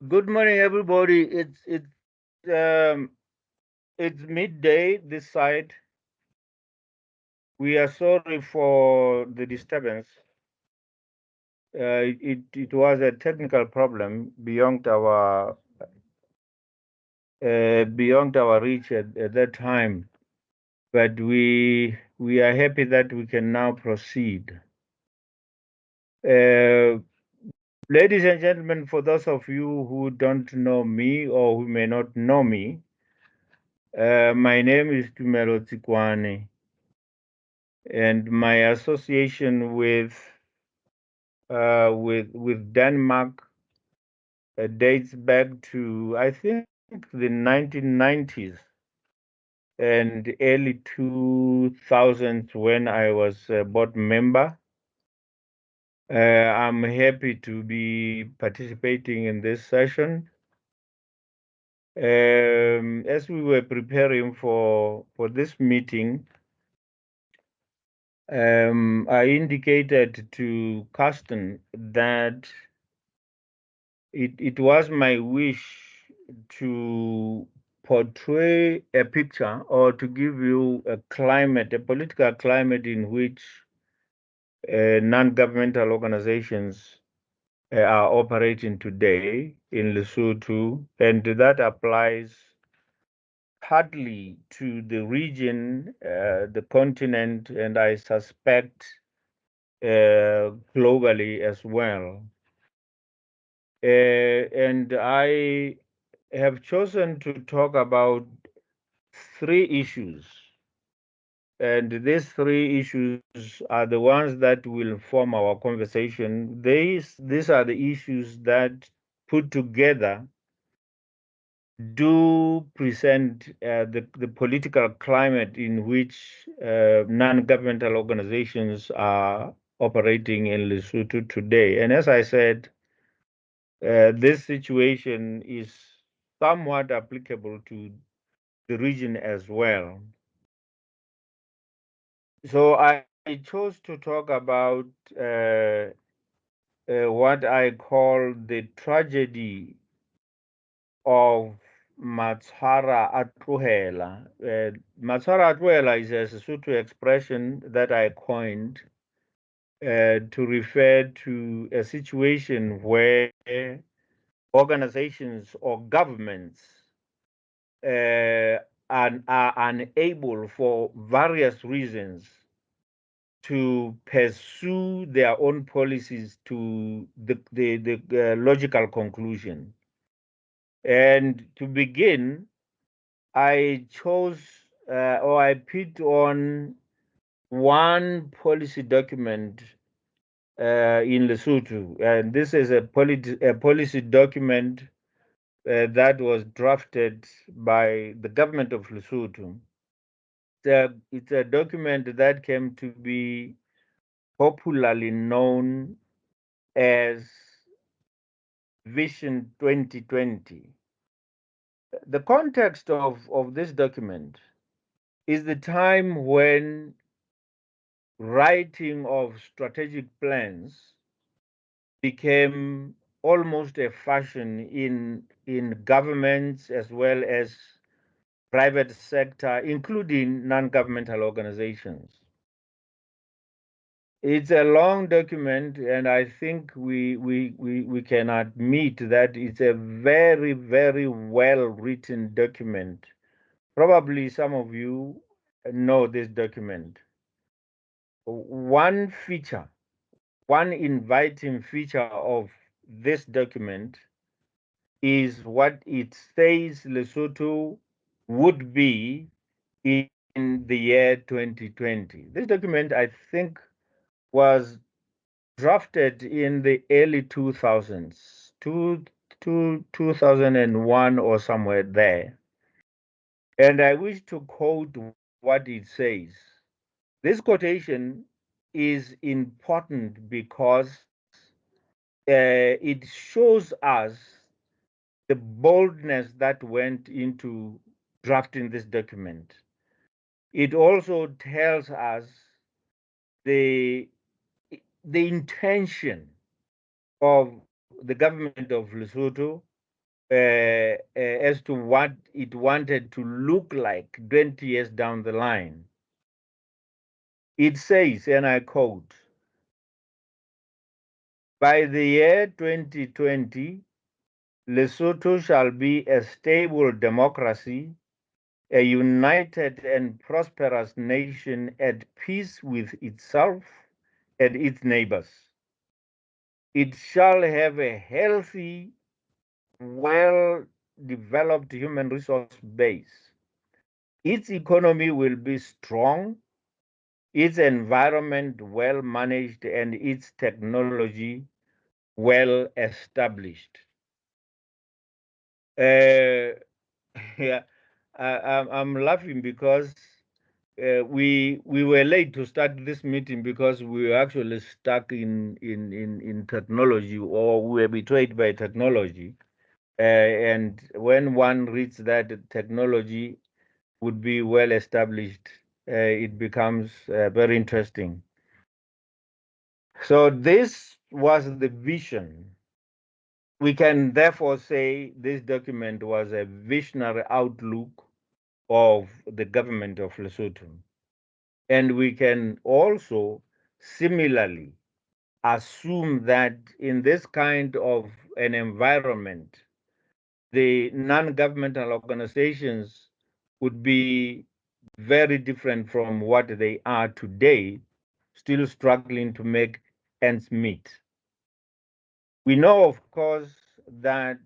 Good morning, everybody. It's midday this side. We are sorry for the disturbance. It was a technical problem beyond our reach at that time. But we are happy that we can now proceed. Uh, Ladies and gentlemen, for those of you who don't know me or who may not know me, my name is Tumelo Tsikoane. And my association with Denmark dates back to, I think, the 1990s and early 2000s when I was a board member. I'm happy to be participating in this session. As we were preparing for this meeting, I indicated to Carsten that it was my wish to portray a picture or to give you a climate, a political climate in which non-governmental organizations are operating today in Lesotho, and that applies partly to the region, the continent, and I suspect globally as well. And I have chosen to talk about three issues. And these three issues are the ones that will form our conversation. These are the issues that, put together, do present the political climate in which non-governmental organizations are operating in Lesotho today. And as I said, this situation is somewhat applicable to the region as well. So I chose to talk about what I call the tragedy of Matshwara a Tlohela. Matshwara a Tlohela is a Sesotho expression that I coined to refer to a situation where organizations or governments uh, are unable for various reasons to pursue their own policies to the logical conclusion. And to begin, I chose or I picked on one policy document in Lesotho. And this is a policy document that was drafted by the government of Lesotho. It's a document that came to be popularly known as Vision 2020. The context of this document is the time when writing of strategic plans became almost a fashion in governments as well as private sector, including non-governmental organizations. It's a long document, and I think we can admit that it's a very, very well written document. Probably some of you know this document. One feature, one inviting feature of this document is what it says Lesotho would be in the year 2020. This document, I think, was drafted in the early 2000s, 2001 or somewhere there. And I wish to quote what it says. This quotation is important because it shows us the boldness that went into drafting this document. It also tells us the, the intention of the government of Lesotho as to what it wanted to look like 20 years down the line. It says, and I quote, by the year 2020, Lesotho shall be a stable democracy, a united and prosperous nation at peace with itself and its neighbors. It shall have a healthy, well-developed human resource base. Its economy will be strong, its environment well managed, and its technology well established. Yeah, I'm laughing because we were late to start this meeting because we were actually stuck in technology, or we were betrayed by technology. And when one reads that technology would be well established, it becomes very interesting. So this was the vision. We can therefore say this document was a visionary outlook of the government of Lesotho. And we can also similarly assume that in this kind of an environment, the non-governmental organizations would be very different from what they are today, still struggling to make ends meet. We know, of course, that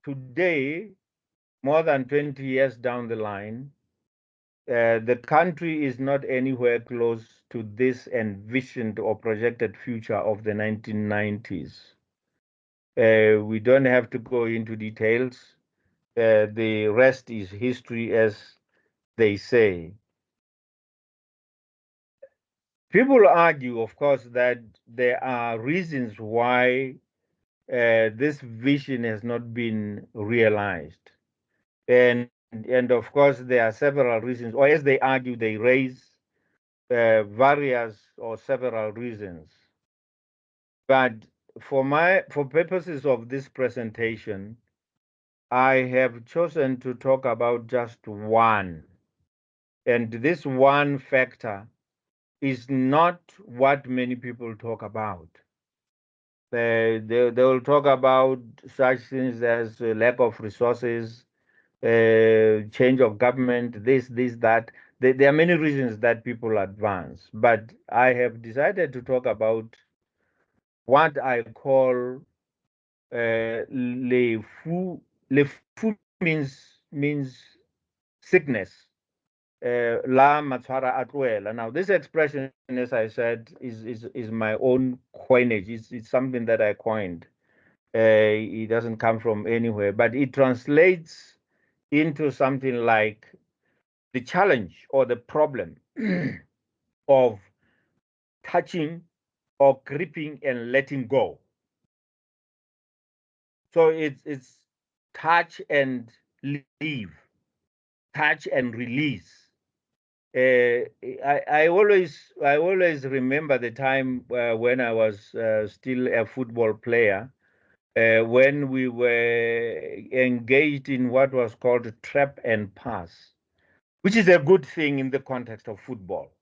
today, more than 20 years down the line, the country is not anywhere close to this envisioned or projected future of the 1990s. We don't have to go into details. The rest is history, as they say. People argue, of course, that there are reasons why this vision has not been realized. And of course, there are several reasons, or as they argue, they raise various or several reasons. But for purposes of this presentation, I have chosen to talk about just one. And this one factor is not what many people talk about. They will talk about such things as lack of resources, change of government, this, that. There are many reasons that people advance, but I have decided to talk about what I call le fou. Le fou means sickness. La matshwara a tlohela. Now, this expression, as I said, is my own coinage. It's something that I coined. It doesn't come from anywhere, but it translates into something like the challenge or the problem of touching or gripping and letting go. So it's touch and leave, touch and release. I always remember the time when I was still a football player, when we were engaged in what was called trap and pass, which is a good thing in the context of football,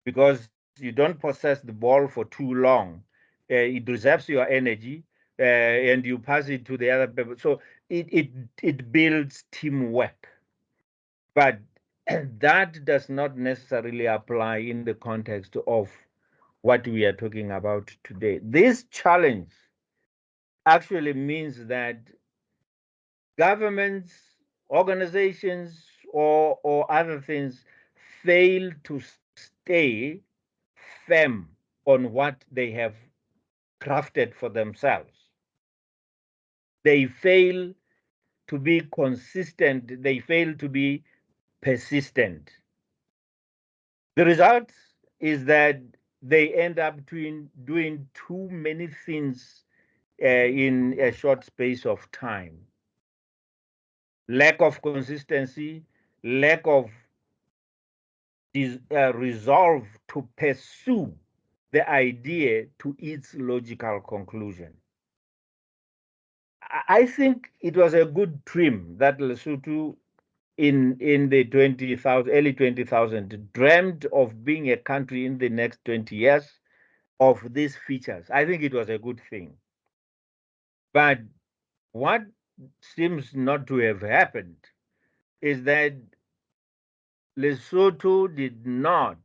because you don't possess the ball for too long. It reserves your energy, and you pass it to the other people. So it builds teamwork. But that does not necessarily apply in the context of what we are talking about today. This challenge actually means that governments, organizations, or other things fail to stay firm on what they have crafted for themselves. They fail to be consistent, they fail to be persistent. The result is that they end up doing too many things in a short space of time. Lack of consistency, lack of resolve to pursue the idea to its logical conclusion. I think it was a good trim that Lesotho in the early 20,000 dreamt of being a country in the next 20 years of these features. I think it was a good thing. But what seems not to have happened is that Lesotho did not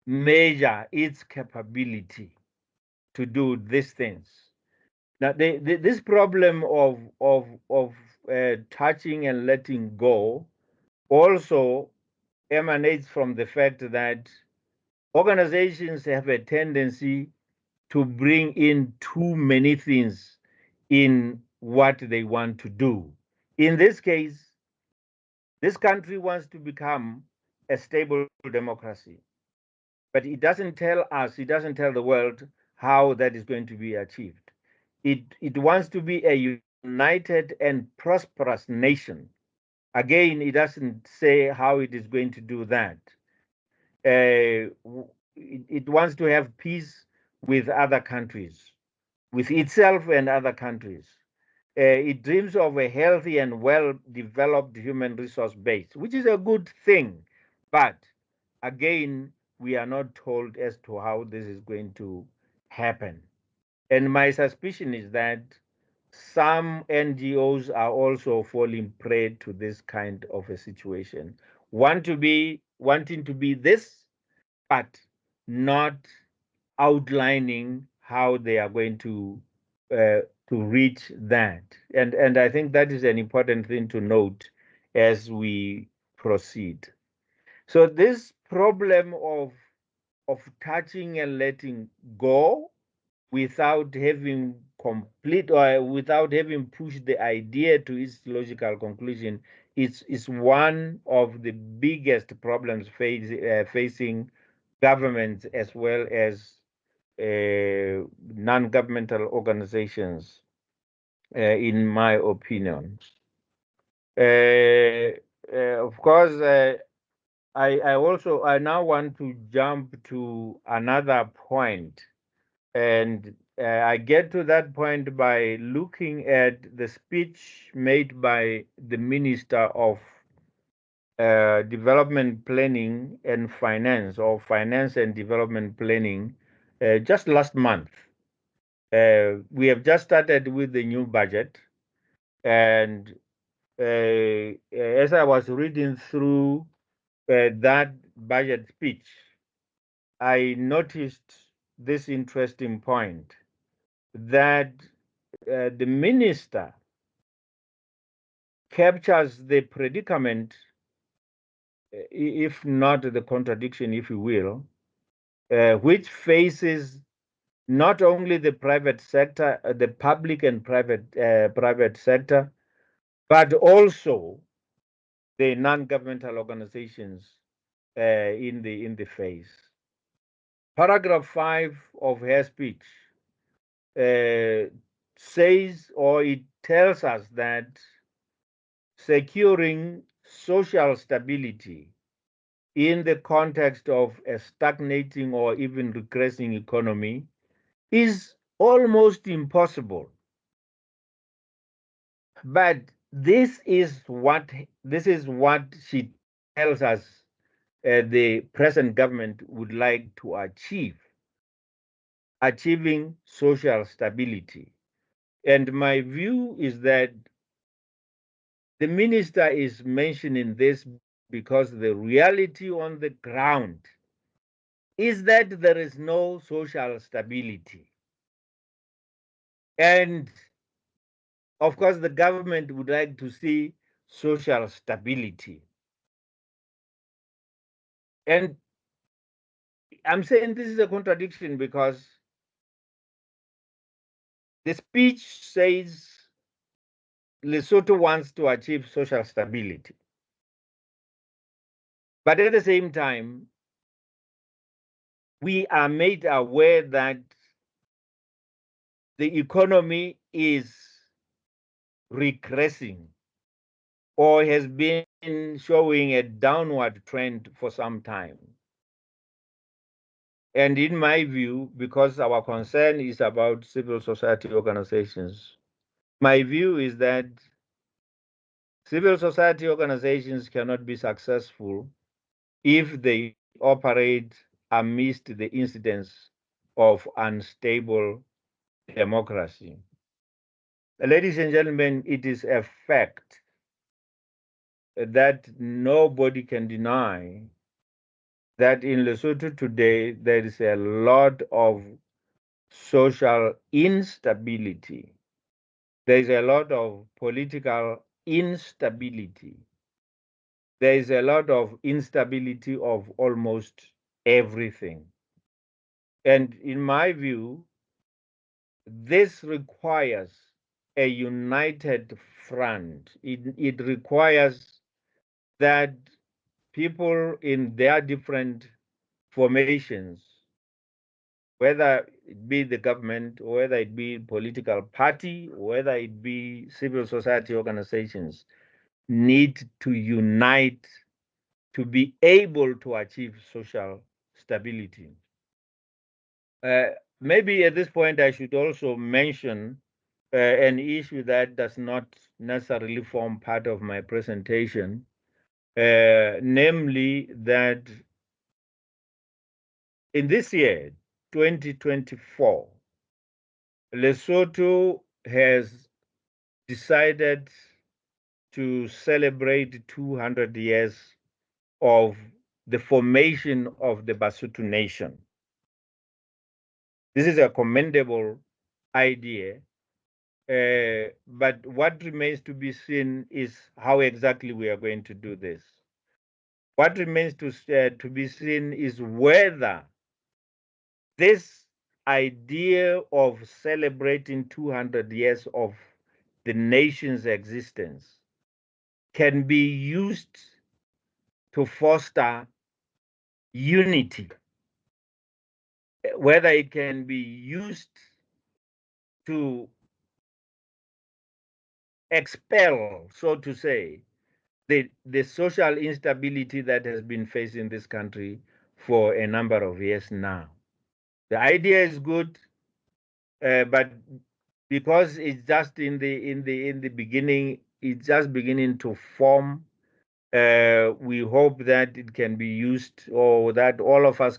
measure its capability to do these things. Now, this problem of touching and letting go also emanates from the fact that organizations have a tendency to bring in too many things in what they want to do. In this case, this country wants to become a stable democracy, but it doesn't tell us, it doesn't tell the world how that is going to be achieved. It wants to be a united and prosperous nation. Again, it doesn't say how it is going to do that. It wants to have peace with other countries, with itself and other countries. It dreams of a healthy and well developed human resource base, which is a good thing. But again, we are not told as to how this is going to happen. And my suspicion is that some NGOs are also falling prey to this kind of a situation. Wanting to be this, but not outlining how they are going to reach that. And I think that is an important thing to note as we proceed. So this problem of touching and letting go without having complete or without having pushed the idea to its logical conclusion is one of the biggest problems facing governments as well as non-governmental organizations, in my opinion. Of course, I now want to jump to another point, and I get to that point by looking at the speech made by the Minister of Development Planning and Finance, or Finance and Development Planning, just last month. We have just started with the new budget, and as I was reading through that budget speech, I noticed this interesting point that the minister captures the predicament, if not the contradiction, if you will, which faces not only the private sector, the public and private sector, but also the non-governmental organizations in the phase. Paragraph 5 of her speech says, or it tells us that securing social stability in the context of a stagnating or even regressing economy is almost impossible. But this is what she tells us the present government would like to achieving social stability. And my view is that the minister is mentioning this because the reality on the ground is that there is no social stability. And of course, the government would like to see social stability. And I'm saying this is a contradiction because the speech says Lesotho wants to achieve social stability. But at the same time, we are made aware that the economy is regressing or has been showing a downward trend for some time. And in my view, because our concern is about civil society organizations, My view is that civil society organizations cannot be successful if they operate amidst the incidents of unstable democracy. Ladies and gentlemen, it is a fact that nobody can deny that in Lesotho today there is a lot of social instability. There is a lot of political instability. There is a lot of instability of almost everything. And in my view, this requires a united front. It requires that people in their different formations, whether it be the government, or whether it be political party, or whether it be civil society organizations, need to unite to be able to achieve social stability. Uh, Maybe at this point I should also mention an issue that does not necessarily form part of my presentation, namely that in this year, 2024, Lesotho has decided to celebrate 200 years of the formation of the Basotho nation. This is a commendable idea, but what remains to be seen is how exactly we are going to do this. What remains to be seen is whether this idea of celebrating 200 years of the nation's existence can be used to foster unity, whether it can be used to expel, so to say, the social instability that has been facing this country for a number of years now. The idea is good, but because it's just in the beginning, it's just beginning to form. We hope that it can be used, or that all of us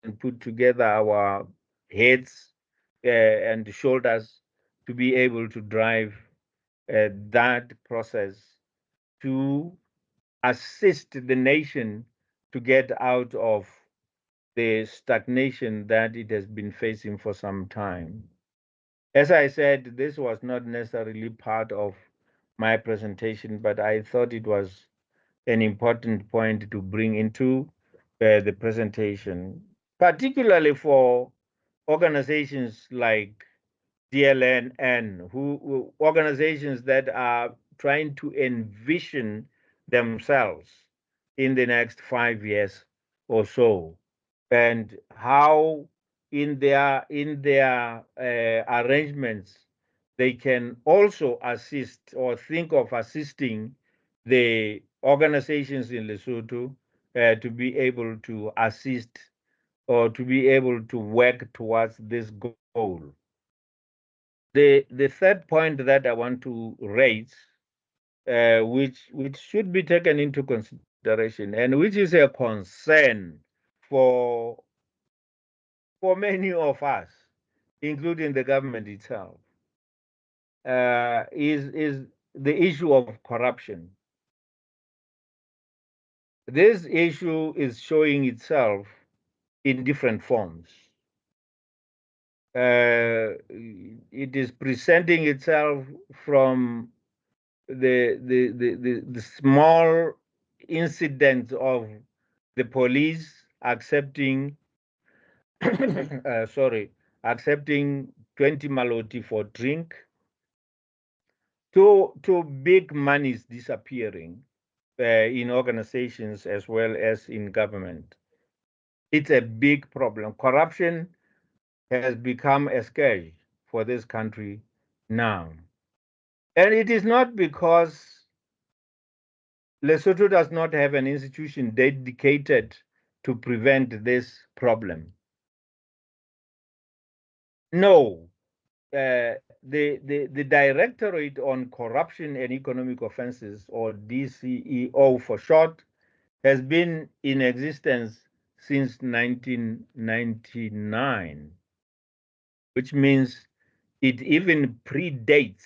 can put together our heads and shoulders to be able to drive that process to assist the nation to get out of the stagnation that it has been facing for some time. As I said, this was not necessarily part of my presentation, but I thought it was an important point to bring into the presentation, particularly for organizations like DLN, organizations that are trying to envision themselves in the next 5 years or so, and how in their arrangements they can also assist or think of assisting the organizations in Lesotho to be able to assist or to be able to work towards this goal. The third point that I want to raise, which should be taken into consideration, and which is a concern for many of us, including the government itself, is the issue of corruption. This issue is showing itself in different forms. It is presenting itself from the small incidents of the police accepting accepting 20 maloti for drink, to big monies disappearing in organizations as well as in government. It's a big problem. Corruption has become a scourge for this country now. And it is not because Lesotho does not have an institution dedicated to prevent this problem. No, the Directorate on Corruption and Economic Offenses, or DCEO for short, has been in existence since 1999, which means it even predates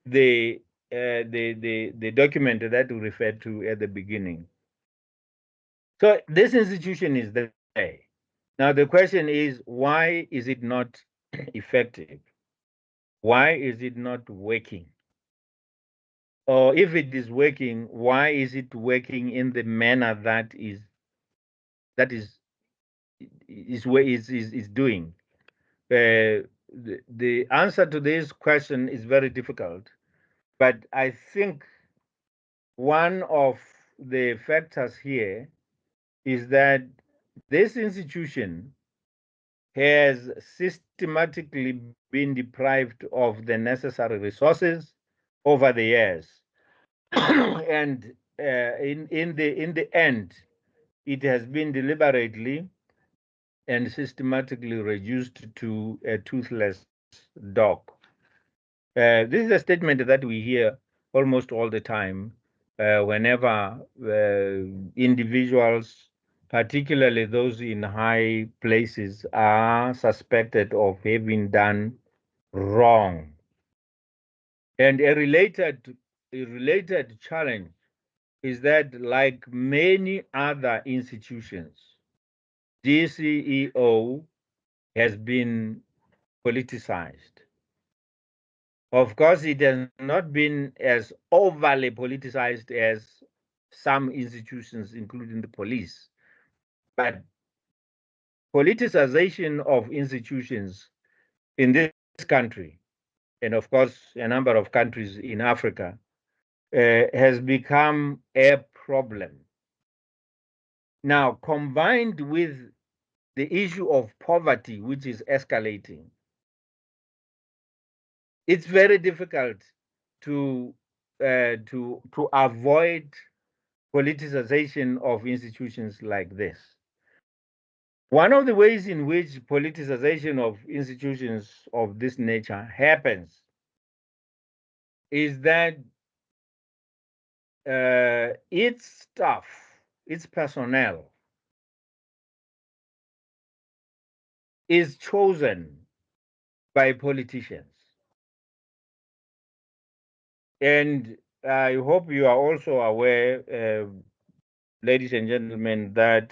the the document that we referred to at the beginning. So this institution is there. Now the question is, why is it not effective? Why is it not working? Or if it is working, why is it working in the manner that is doing? The answer to this question is very difficult, but I think one of the factors here is that this institution has systematically been deprived of the necessary resources over the years. And in the end, it has been deliberately and systematically reduced to a toothless dog. This is a statement that we hear almost all the time whenever individuals, particularly those in high places, are suspected of having done wrong. And a related challenge is that, like many other institutions, DCEO has been politicized. Of course, it has not been as overly politicized as some institutions, including the police. But politicization of institutions in this country, and of course, a number of countries in Africa, has become a problem. Now, combined with the issue of poverty, which is escalating, it's very difficult to avoid politicization of institutions like this. One of the ways in which politicization of institutions of this nature happens is that its staff, its personnel, is chosen by politicians. And I hope you are also aware, ladies and gentlemen, that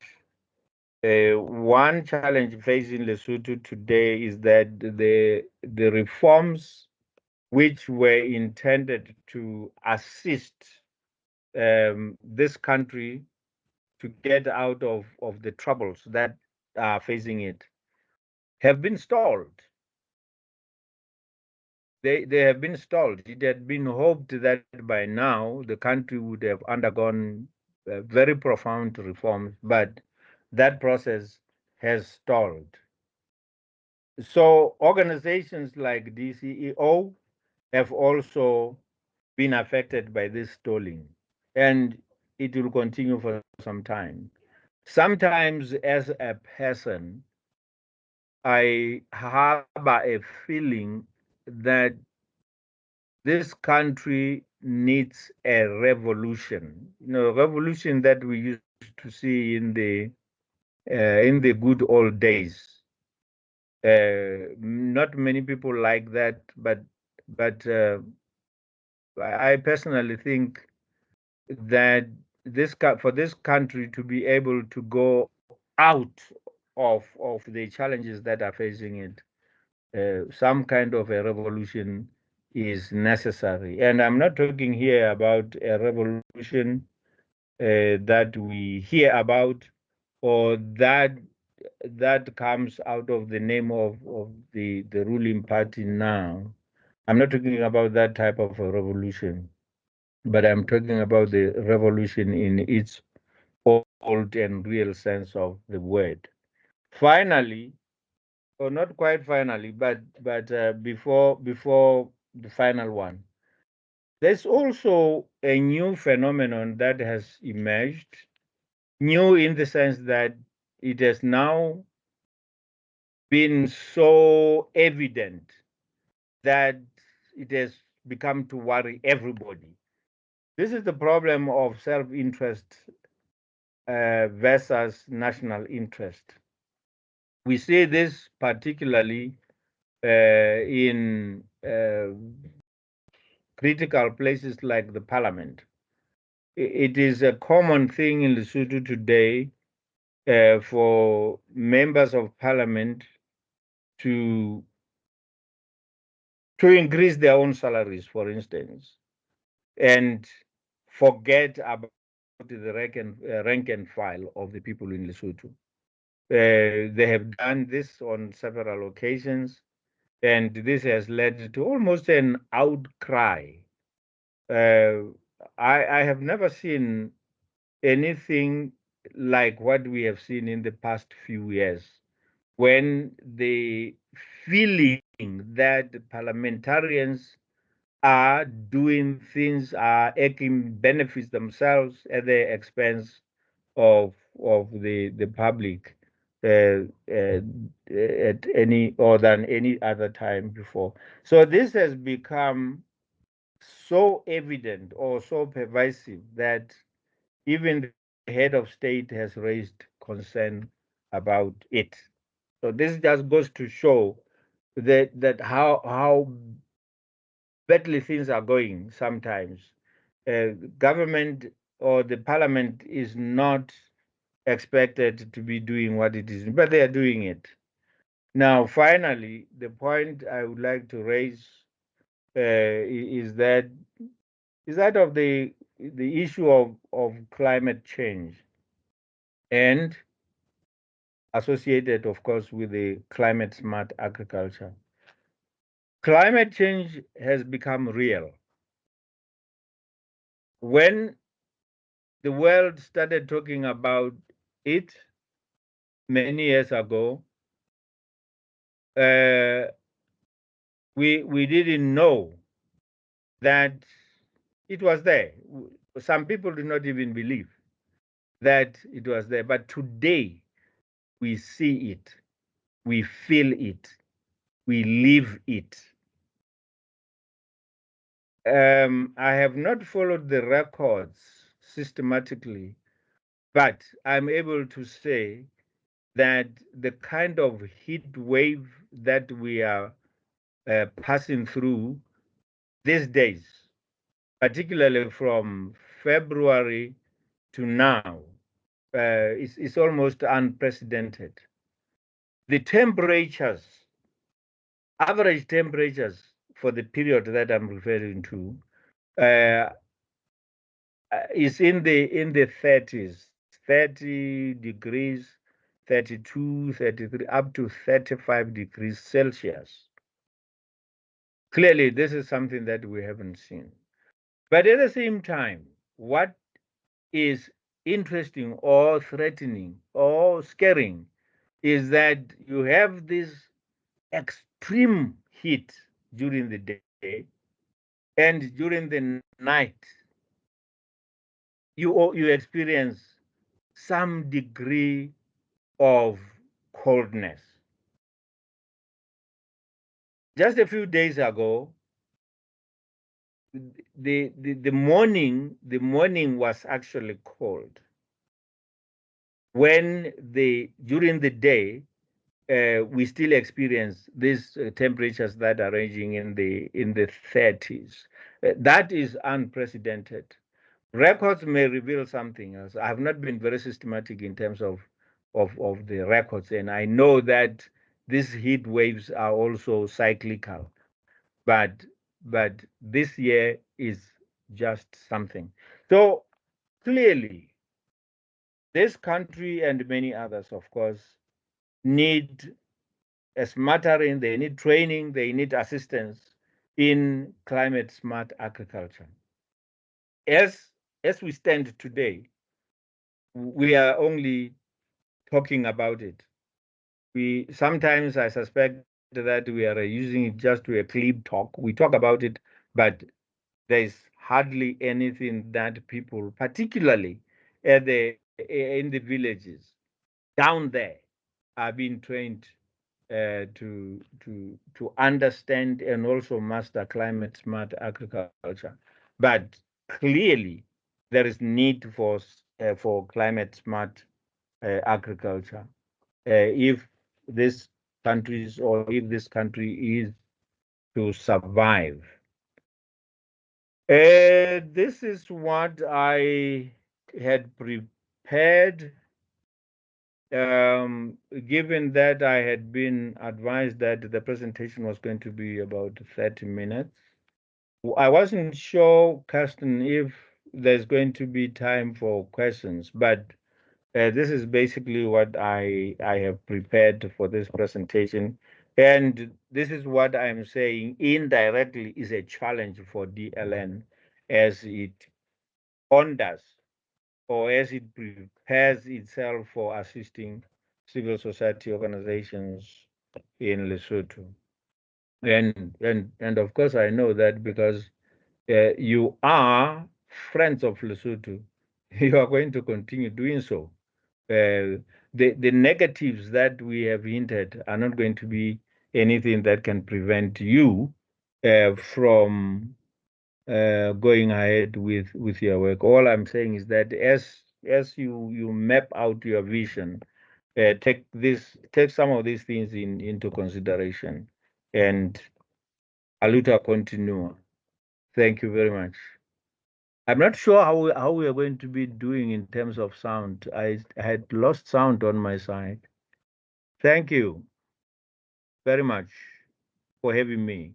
one challenge facing Lesotho today is that the reforms which were intended to assist this country to get out of the troubles that are facing it have been stalled. They have been stalled. It had been hoped that by now the country would have undergone very profound reforms, but that process has stalled. So organizations like DCEO have also been affected by this stalling, and it will continue for some time. Sometimes, as a person, I harbor a feeling that this country needs a revolution. You know, a revolution that we used to see in the good old days. Not many people like that, but I personally think that for this country to be able to go out of the challenges that are facing it, some kind of a revolution is necessary. And I'm not talking here about a revolution that we hear about, or that comes out of the name of the ruling party now. I'm not talking about that type of a revolution, but I'm talking about the revolution in its old and real sense of the word. Finally, or not quite finally, but before the final one, there's also a new phenomenon that has emerged. New in the sense that it has now been so evident that it has become to worry everybody. This is the problem of self-interest versus national interest. We see this particularly in critical places like the parliament. It is a common thing in Lesotho today for members of parliament to increase their own salaries, for instance, and forget about the rank and file of the people in Lesotho. They have done this on several occasions, and this has led to almost an outcry. I have never seen anything like what we have seen in the past few years, when the feeling that parliamentarians are doing things, are taking benefits themselves at the expense of the public at any or than any other time before. So this has become so evident or so pervasive that even the head of state has raised concern about it. So this just goes to show that how badly things are going sometimes. Government or the parliament is not expected to be doing what it is, but they are doing it. Now, finally, the point I would like to raise is that of the issue of climate change and associated, of course, with the climate smart agriculture. Climate change has become real. When the world started talking about it many years ago, uh, we didn't know that it was there. Some people did not even believe that it was there. But today, we see it, we feel it, we live it. I have not followed the records systematically, but I'm able to say that the kind of heat wave that we are passing through these days, particularly from February to now, is almost unprecedented. The temperatures, average temperatures for the period that I'm referring to, uh, is in the 30s, 30 degrees, 32, 33, up to 35 degrees Celsius. Clearly, this is something that we haven't seen. But at the same time, what is interesting or threatening or scaring is that you have this extreme heat during the day, and during the night you experience some degree of coldness. Just a few days ago, the morning was actually cold. When during the day, we still experience these temperatures that are ranging in the 30s. That is unprecedented. Records may reveal something else. I have not been very systematic in terms of the records, and I know that these heat waves are also cyclical, but this year is just something. So clearly, this country and many others, of course, need a smartering, they need training, they need assistance in climate smart agriculture. As we stand today, we are only talking about it. We sometimes, I suspect that we are using it just to a clip talk. We talk about it, but there's hardly anything that people, particularly in the villages down there, are being trained to understand and also master climate smart agriculture. But clearly, there is need for climate smart agriculture if this countries or if this country is to survive. This is what I had prepared. Given that I had been advised that the presentation was going to be about 30 minutes, I wasn't sure, Carsten, if there's going to be time for questions, but this is basically what I have prepared for this presentation. And this is what I'm saying indirectly is a challenge for DLN as it ponders or as it prepares itself for assisting civil society organizations in Lesotho. And of course, I know that because you are friends of Lesotho, you are going to continue doing so. The negatives that we have hinted are not going to be anything that can prevent you from going ahead with your work. All I'm saying is that as you map out your vision, take some of these things into consideration, and aluta continua. Thank you very much. I'm not sure how we are going to be doing in terms of sound. I had lost sound on my side. Thank you very much for having me.